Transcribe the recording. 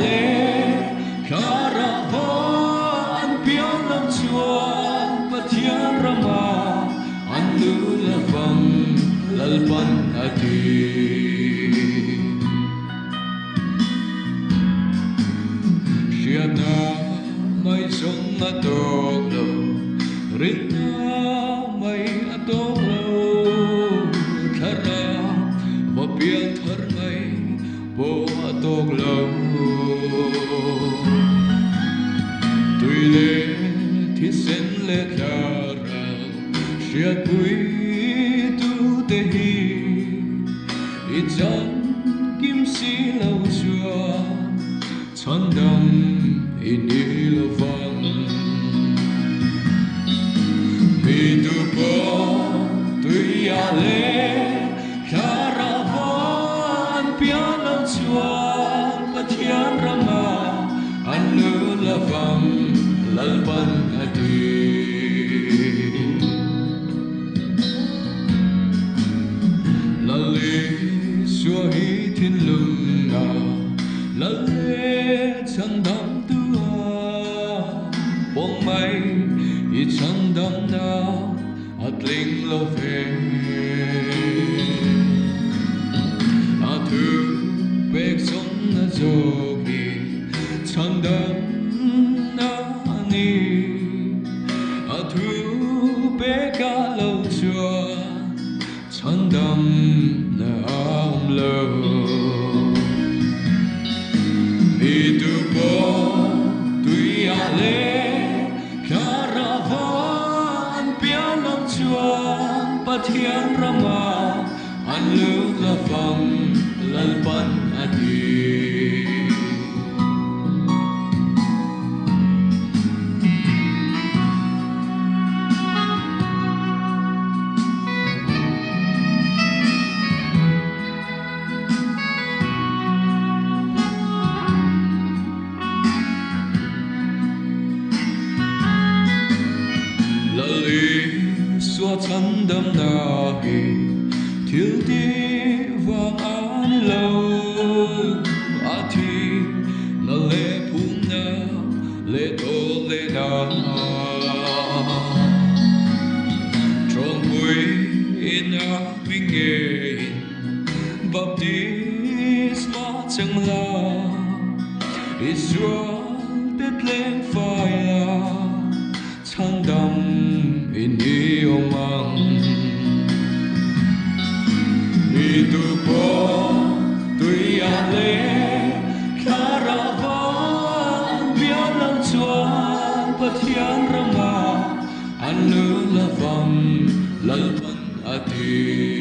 le caravan piang lam chuan pathian rama an lu la vang lalpan ati shiana mai song atok lo rita mai atok lo thara bo piang thar mai bo atok lo tui le thi sen le khara shiat pui tu te hi i chan kim si lo chua chan dam i ni lo vang mi tu po tui ya le caravan pian lo chua pathian rama an lu la vang lalpan ati lali xua hi thiên lung na lale chan dam tua bong mai i chan dam na at ling lo ve a thu bek son na jogi chan dam na ni a thu beka lo chua chan dam na am lo mi tu po tui a le caravan pian lam chuan pathian rama an lu la vang lalpan ati xua chăn đâm na hi thiếu đi vang an lâu a thi na lệ phu na lệ tô lệ na trong buổi na minh nghe baptisma chẳng la Israel tết lên phải la chan dam in yêu mang mi tu po tui a le caravan pian lam chuan pathian rama an lu la vang lalpan ati